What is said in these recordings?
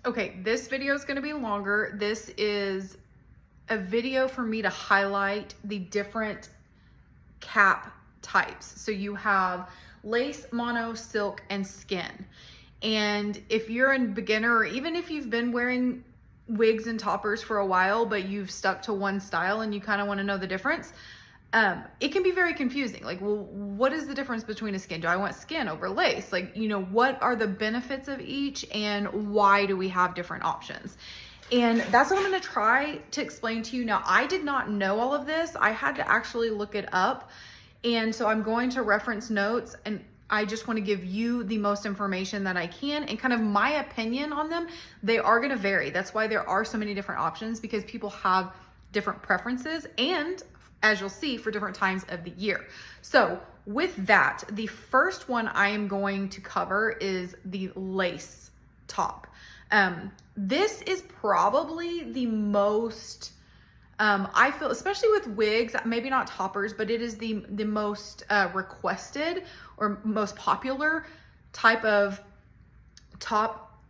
Okay, this video is going to be longer. This is a video for me to highlight the different cap types. So you have lace, mono, silk, and skin. And if you're a beginner, or even if you've been wearing wigs and toppers for a while, but you've stuck to one style and you kind of want to know the difference, it can be very confusing. Like, well, what is the difference between a skin? Do I want skin over lace? Like, you know, what are the benefits of each and why do we have different options? And that's what I'm going to try to explain to you. Now, I did not know all of this. I had to actually look it up. And so I'm going to reference notes, and I just want to give you the most information that I can and kind of my opinion on them. They are going to vary. That's why there are so many different options, because people have different preferences and, as you'll see, for different times of the year. So with that, the first one I am going to cover is the lace top. This is probably the most, I feel, especially with wigs, maybe not toppers, but it is the most requested or most popular type of top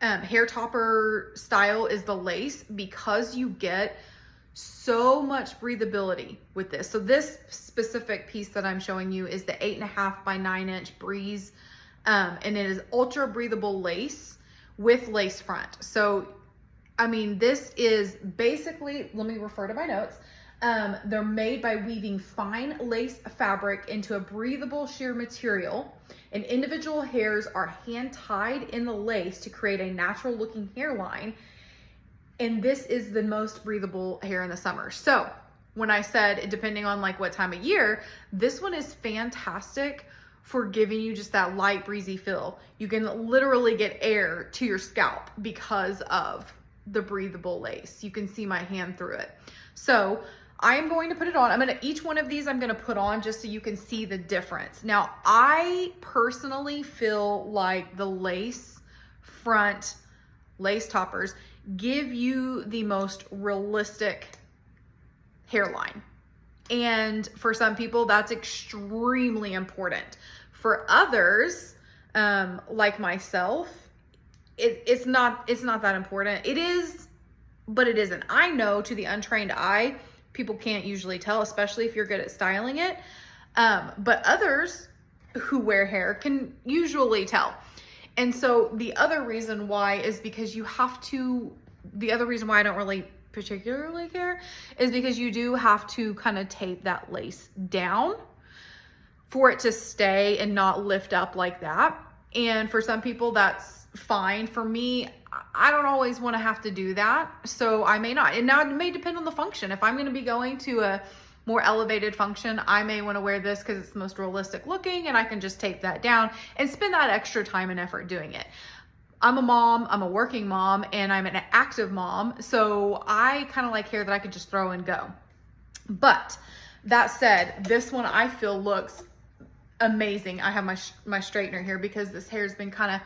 hair topper style is the lace, because you get so much breathability with this. So this specific piece that I'm showing you is the 8.5 by 9 inch breeze, and it is ultra breathable lace with lace front. So I mean, this is basically, let me refer to my notes. They're made by weaving fine lace fabric into a breathable sheer material, and individual hairs are hand tied in the lace to create a natural looking hairline. And this is the most breathable hair in the summer. So when I said, depending on like what time of year, this one is fantastic for giving you just that light breezy feel. You can literally get air to your scalp because of the breathable lace. You can see my hand through it. So I am going to put it on. Each one of these I'm gonna put on just so you can see the difference. Now, I personally feel like the lace front lace toppers give you the most realistic hairline. And for some people, that's extremely important. For others, like myself, it's not that important. It is, but it isn't. I know to the untrained eye, people can't usually tell, especially if you're good at styling it. But others who wear hair can usually tell. And so the other reason why is because the other reason why I don't really particularly care is because you do have to kind of tape that lace down for it to stay and not lift up like that. And for some people that's fine. For me, I don't always want to have to do that, so I may not. And now it may depend on the function. If I'm going to be going to a more elevated function, I may want to wear this because it's the most realistic looking and I can just tape that down and spend that extra time and effort doing it. I'm a mom, I'm a working mom, and I'm an active mom, so I kind of like hair that I could just throw and go. But that said, this one I feel looks amazing. I have my straightener here because this hair's been kind of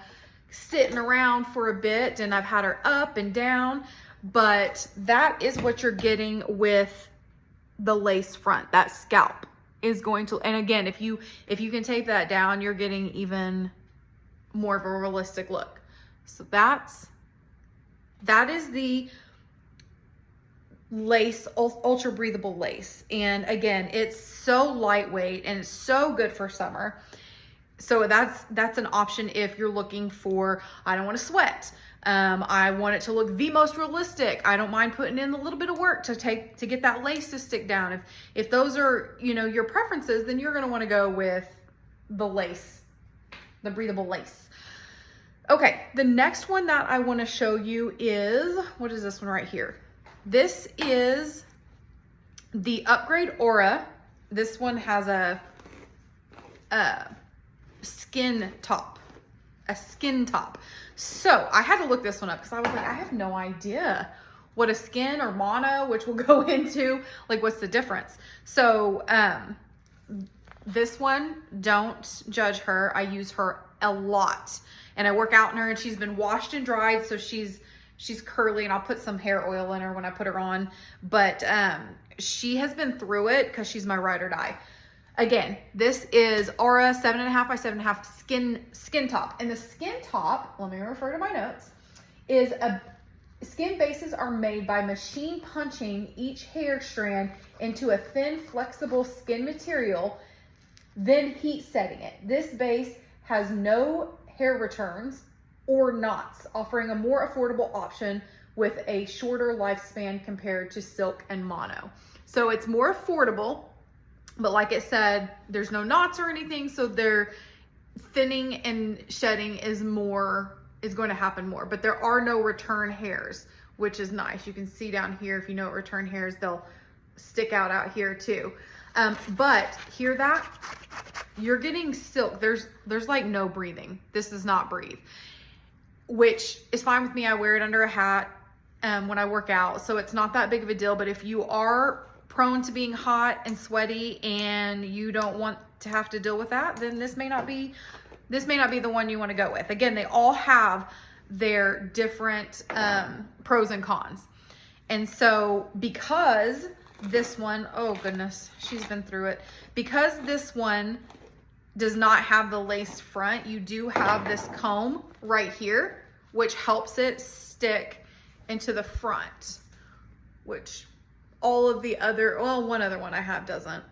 sitting around for a bit and I've had her up and down, but that is what you're getting with the lace front. That scalp is going to, and again, if you can tape that down, you're getting even more of a realistic look. So that is the lace, ultra breathable lace. And again, it's so lightweight and it's so good for summer. So that's an option if you're looking for, I don't want to sweat. I want it to look the most realistic. I don't mind putting in a little bit of work to get that lace to stick down. If those are, you know, your preferences, then you're going to want to go with the lace, the breathable lace. Okay, the next one that I want to show you is, what is this one right here? This is the Upgrade Aura. This one has a skin top. So I had to look this one up because I was like, I have no idea what a skin or mono, which we'll go into, like what's the difference. So this one, don't judge her. I use her a lot and I work out in her, and she's been washed and dried, so she's curly, and I'll put some hair oil in her when I put her on. But she has been through it because she's my ride or die. Again, this is Aura 7.5 by 7.5 skin top. And the skin top, let me refer to my notes, is skin bases are made by machine punching each hair strand into a thin, flexible skin material, then heat setting it. This base has no hair returns or knots, offering a more affordable option with a shorter lifespan compared to silk and mono. So it's more affordable, but like it said, there's no knots or anything, so their thinning and shedding is going to happen more, but there are no return hairs, which is nice. You can see down here, if you know what return hairs, they'll stick out here too. But hear that? You're getting silk. There's like no breathing. This does not breathe, which is fine with me. I wear it under a hat when I work out, so it's not that big of a deal. But if you are prone to being hot and sweaty and you don't want to have to deal with that, then this may not be the one you want to go with. Again, they all have their different pros and cons. And so because this one, oh goodness, she's been through it. Because this one does not have the lace front, you do have this comb right here, which helps it stick into the front, which all of the other, well, one other one I have doesn't.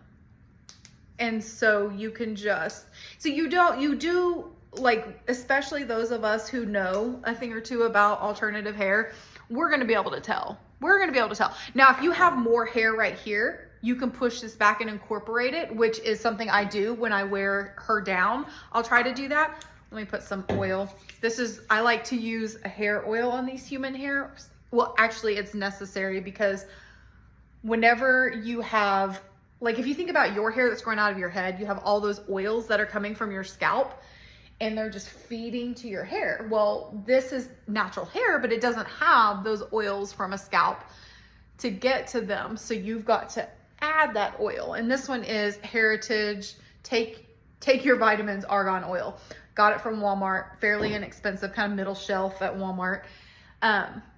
And so you can just, so you do like, especially those of us who know a thing or two about alternative hair, we're going to be able to tell. We're going to be able to tell. Now, if you have more hair right here, you can push this back and incorporate it, which is something I do when I wear her down. I'll try to do that. Let me put some oil. I like to use a hair oil on these human hairs. Well, actually it's necessary because whenever you have, like if you think about your hair that's growing out of your head, you have all those oils that are coming from your scalp and they're just feeding to your hair. Well, this is natural hair, but it doesn't have those oils from a scalp to get to them. So you've got to add that oil. And this one is Heritage Take Your Vitamins Argan Oil. Got it from Walmart, fairly inexpensive, kind of middle shelf at Walmart.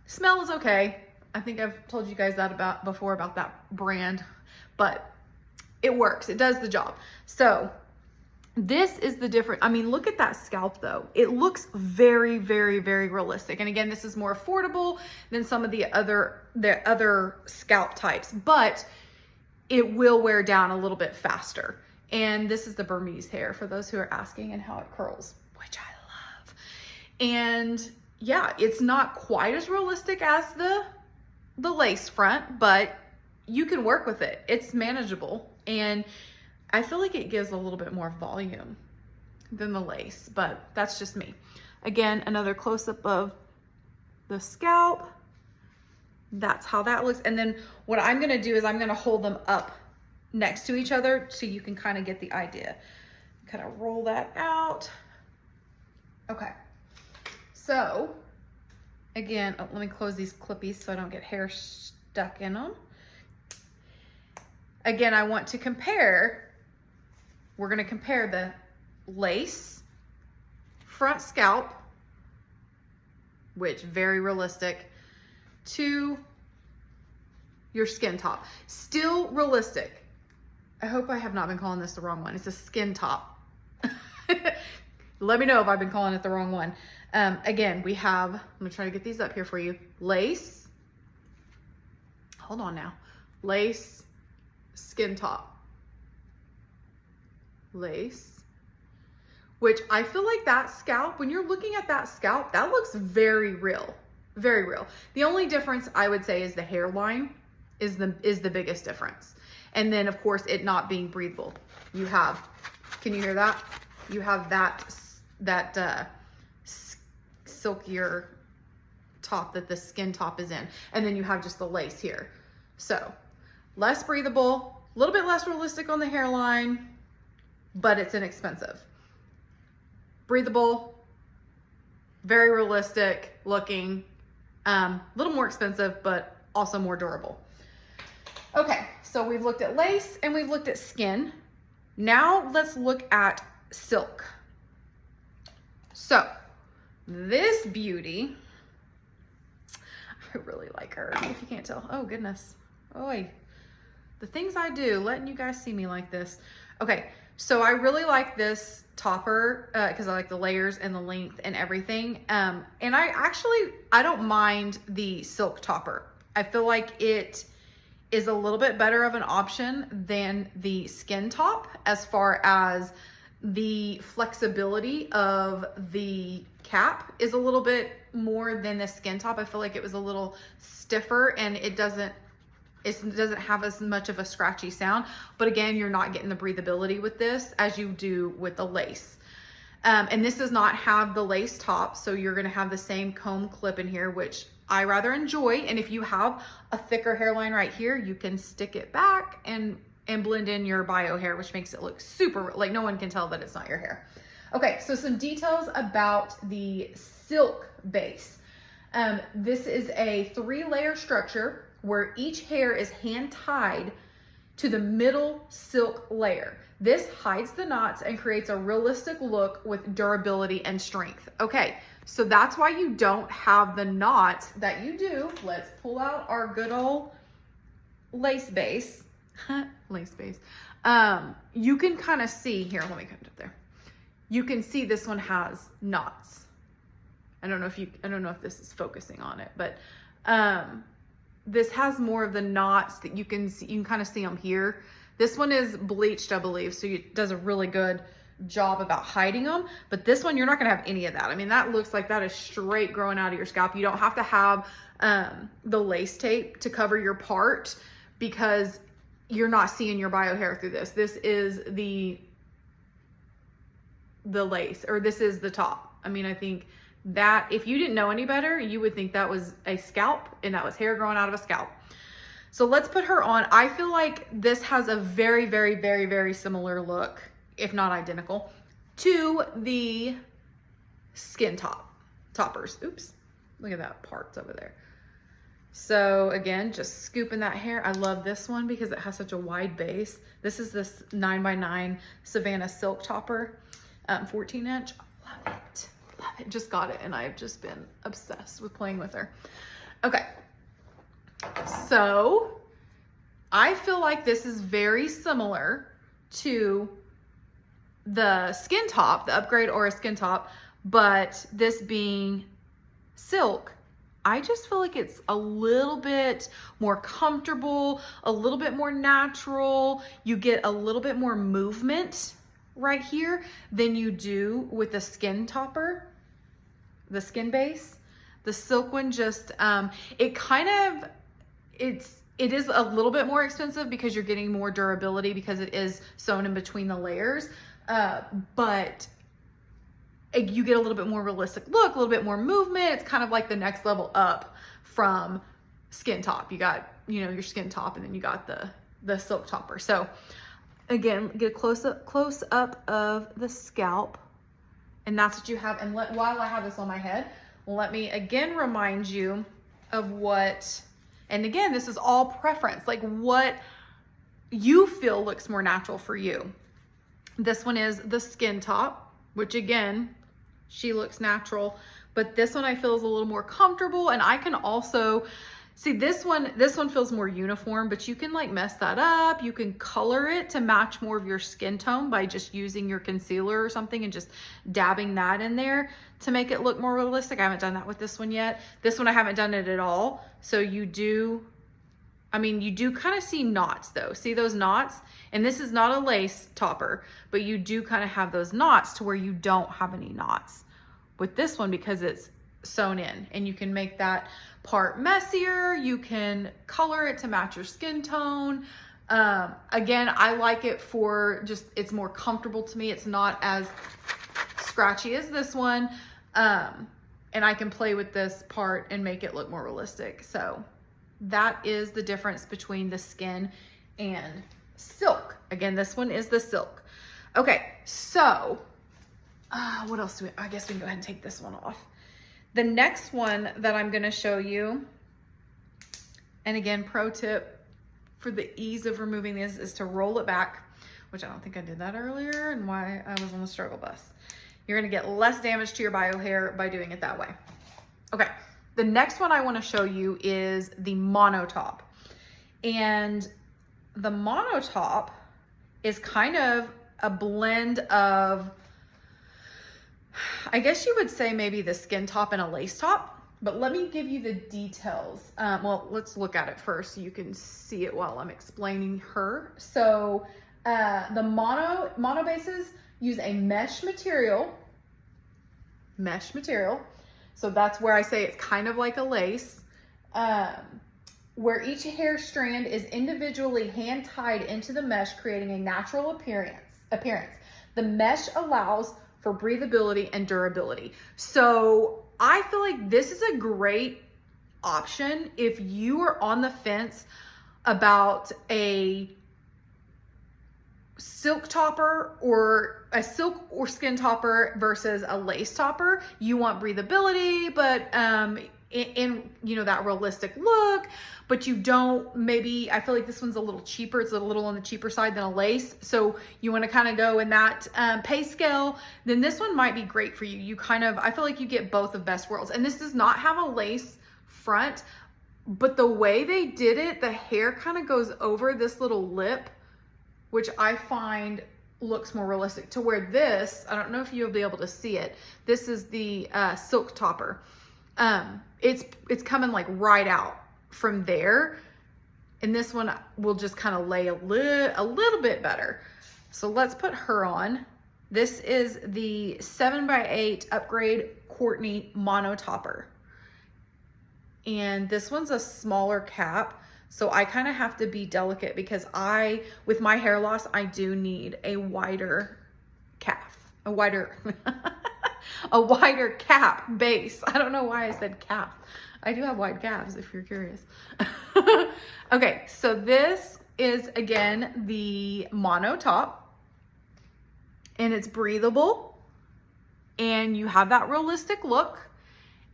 Smell is okay. I think I've told you guys that before about that brand, but it works. It does the job. So this is the different, I mean, look at that scalp though. It looks very, very, very realistic. And again, this is more affordable than some of the other scalp types, but it will wear down a little bit faster. And this is the Burmese hair for those who are asking, and how it curls, which I love. And yeah, it's not quite as realistic as the lace front, but you can work with it. It's manageable. And I feel like it gives a little bit more volume than the lace, but that's just me. Again, another close-up of the scalp. That's how that looks. And then what I'm gonna do is I'm gonna hold them up next to each other so you can kind of get the idea. Kind of roll that out. Okay. So again, let me close these clippies so I don't get hair stuck in them. Again, I want to compare, we're gonna compare the lace front scalp, which very realistic, to your skin top. Still realistic. I hope I have not been calling this the wrong one. It's a skin top. Let me know if I've been calling it the wrong one. Again, we have, I'm gonna try to get these up here for you. Lace, hold on now. Lace, skin top. Lace, which I feel like that scalp, when you're looking at that scalp, that looks very real, very real. The only difference I would say is the hairline is the biggest difference. And then of course it not being breathable. You have, can you hear that? You have that silkier top that the skin top is in. And then you have just the lace here. So less breathable, a little bit less realistic on the hairline, but it's inexpensive. Breathable, very realistic looking, a little more expensive, but also more durable. Okay, so we've looked at lace and we've looked at skin. Now let's look at silk. So this beauty, I really like her, if you can't tell. Oh goodness, oh, the things I do, letting you guys see me like this. Okay, So I really like this topper because I like the layers and the length and everything. And I don't mind the silk topper. I feel like it is a little bit better of an option than the skin top as far as the flexibility of the cap is a little bit more than the skin top. I feel like it was a little stiffer and it doesn't have as much of a scratchy sound. But again, you're not getting the breathability with this as you do with the lace. And this does not have the lace top, so you're gonna have the same comb clip in here, which I rather enjoy. And if you have a thicker hairline right here, you can stick it back and blend in your bio hair, which makes it look super, like no one can tell that it's not your hair. Okay, so some details about the silk base. This is a 3-layer structure where each hair is hand tied to the middle silk layer. This hides the knots and creates a realistic look with durability and strength. Okay, so that's why you don't have the knots that you do. Let's pull out our good old lace base. Lace base. You can kind of see here, let me come up there. You can see this one has knots. I don't know if this is focusing on it, but this has more of the knots that you can see. You can kind of see them here. This one is bleached, I believe, so it does a really good job about hiding them. But this one, you're not gonna have any of that. I mean, that looks like that is straight growing out of your scalp. You don't have to have the lace tape to cover your part because you're not seeing your bio hair through this. This is the lace, or this is the top. I mean, I think that if you didn't know any better, you would think that was a scalp and that was hair growing out of a scalp. So let's put her on. I feel like this has a very, very, very, very similar look, if not identical, to the skin toppers. Oops, look at that parts over there. So again, just scooping that hair. I love this one because it has such a wide base. This is this 9x9 Savannah silk topper, 14 inch. Love it. Love it. Just got it and I've just been obsessed with playing with her. Okay. So I feel like this is very similar to the skin top, the Upgrade Aura skin top, but this being silk, I just feel like it's a little bit more comfortable, a little bit more natural. You get a little bit more movement right here than you do with the skin topper, the skin base. The silk one just, it is a little bit more expensive because you're getting more durability because it is sewn in between the layers. But you get a little bit more realistic look, a little bit more movement. It's kind of like the next level up from skin top. You got, your skin top and then you got the silk topper. So again, get a close up of the scalp, and that's what you have. And while I have this on my head, let me again remind you of what, and again, this is all preference, like what you feel looks more natural for you. This one is the skin top, which again, she looks natural, but this one I feel is a little more comfortable. And I can also see this one feels more uniform, but you can like mess that up. You can color it to match more of your skin tone by just using your concealer or something and just dabbing that in there to make it look more realistic. I haven't done that with this one yet. This one I haven't done it at all. So you do kind of see knots though. See those knots? And this is not a lace topper, but you do kind of have those knots to where you don't have any knots with this one because it's sewn in, and you can make that part messier. You can color it to match your skin tone. Again, I like it for just, it's more comfortable to me. It's not as scratchy as this one. And I can play with this part and make it look more realistic. So that is the difference between the skin and silk. Again, this one is the silk. Okay, so what else do we, I guess we can go ahead and take this one off. The next one that I'm gonna show you, and again, pro tip for the ease of removing this is to roll it back, which I don't think I did that earlier and why I was on the struggle bus. You're gonna get less damage to your bio hair by doing it that way. Okay, the next one I wanna show you is the mono top. And the mono top is kind of a blend of, I guess you would say maybe the skin top and a lace top. But let me give you the details. Well, let's look at it first so you can see it while I'm explaining her. So the mono bases use a mesh material. So that's where I say it's kind of like a lace, where each hair strand is individually hand tied into the mesh, creating a natural appearance. The mesh allows for breathability and durability. So I feel like this is a great option if you are on the fence about a silk topper or a silk or skin topper versus a lace topper. You want breathability, but in you know, that realistic look, but you don't, maybe, I feel like this one's a little cheaper. It's a little on the cheaper side than a lace. So you want to kind of go in that pay scale, then this one might be great for you. You kind of, I feel like you get both of best worlds. And this does not have a lace front, but the way they did it, the hair kind of goes over this little lip, which I find looks more realistic, to where this, I don't know if you'll be able to see it. This is the silk topper. It's coming like right out from there. And this one will just kind of lay a little bit better. So let's put her on. This is the 7x8 Upgrade Courtney Mono Topper. And this one's a smaller cap. So I kind of have to be delicate because with my hair loss, I do need a wider calf, a wider cap base. I don't know why I said calf. I do have wide calves if you're curious. Okay, so this is again the mono top, and it's breathable and you have that realistic look.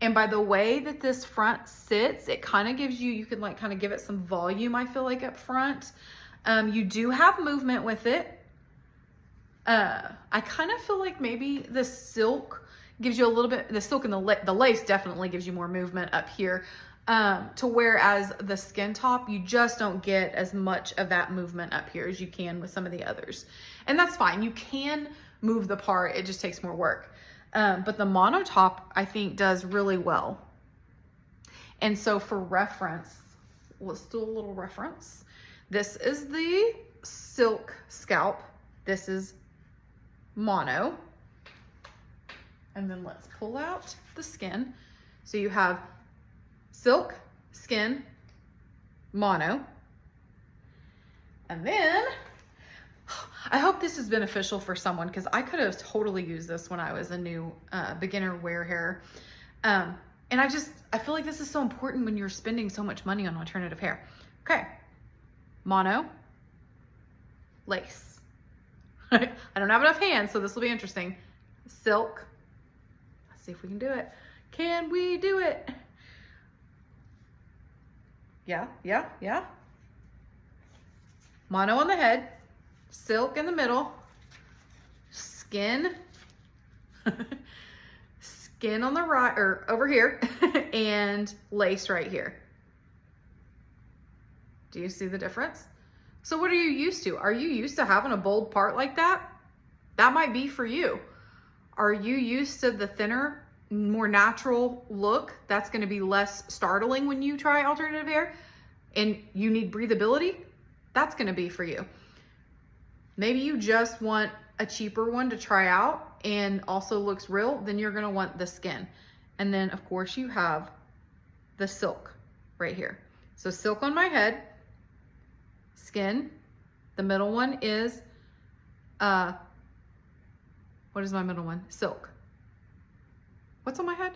And by the way that this front sits, it kind of gives you, you can like kind of give it some volume, I feel like, up front. You do have movement with it. I kind of feel like maybe the silk gives you a little bit, the silk and the lace definitely gives you more movement up here. To whereas the skin top, you just don't get as much of that movement up here as you can with some of the others. And that's fine. You can move the part, it just takes more work. But the mono top, I think, does really well. And so for reference, let's do a little reference. This is the silk scalp. This is mono. And then let's pull out the skin. So you have silk, skin, mono. And then I hope this is beneficial for someone, because I could have totally used this when I was a new beginner wear hair. And I feel like this is so important when you're spending so much money on alternative hair. Okay, mono, lace. I don't have enough hands, so this will be interesting. Silk. Let's see if we can do it. Can we do it? Yeah. Mono on the head. Silk in the middle, skin, skin on the right, or over here, and lace right here. Do you see the difference? So what are you used to? Are you used to having a bold part like that? That might be for you. Are you used to the thinner, more natural look? That's going to be less startling when you try alternative hair, and you need breathability? That's going to be for you. Maybe you just want a cheaper one to try out and also looks real, then you're gonna want the skin. And then of course you have the silk right here. So silk on my head, skin. The middle one is, what is my middle one? Silk. What's on my head?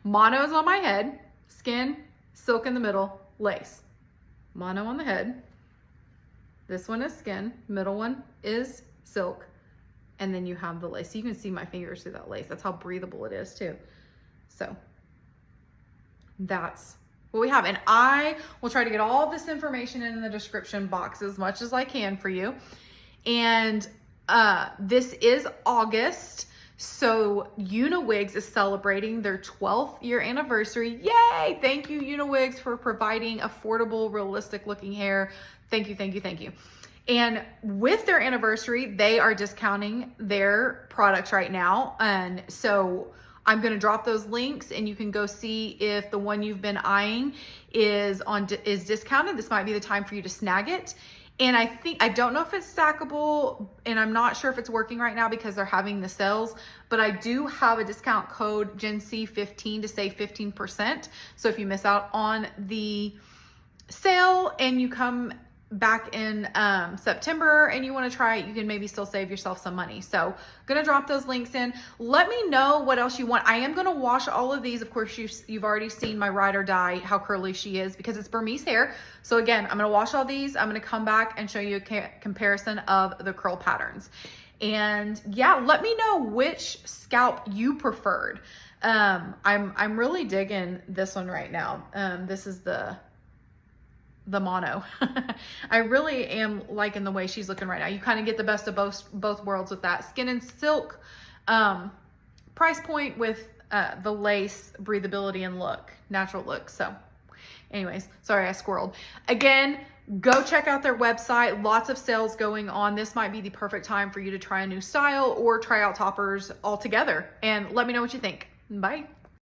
Mono is on my head, skin, silk in the middle, lace. Mono on the head. This one is skin, middle one is silk, and then you have the lace. So you can see my fingers through that lace. That's how breathable it is too. So that's what we have. And I will try to get all this information in the description box as much as I can for you. And this is August. So UniWigs is celebrating their 12th year anniversary. Yay! Thank you, UniWigs, for providing affordable, realistic looking hair. Thank you. And with their anniversary, they are discounting their products right now. And so I'm going to drop those links and you can go see if the one you've been eyeing is discounted. This might be the time for you to snag it. And I don't know if it's stackable, and I'm not sure if it's working right now because they're having the sales, but I do have a discount code GenC15 to save 15%. So if you miss out on the sale and you come back in September and you want to try it, you can maybe still save yourself some money. So I'm gonna drop those links in. Let me know what else you want. I am gonna wash all of these. Of course, you've already seen my ride or die, how curly she is, because it's Burmese hair. So again, I'm gonna wash all these. I'm gonna come back and show you a comparison of the curl patterns. And yeah, let me know which scalp you preferred. I'm really digging this one right now. This is the mono. I really am liking the way she's looking right now. You kind of get the best of both worlds with that skin and silk price point with the lace breathability and natural look. So anyways, sorry I squirreled. Again, go check out their website. Lots of sales going on. This might be the perfect time for you to try a new style or try out toppers altogether. And let me know what you think. Bye.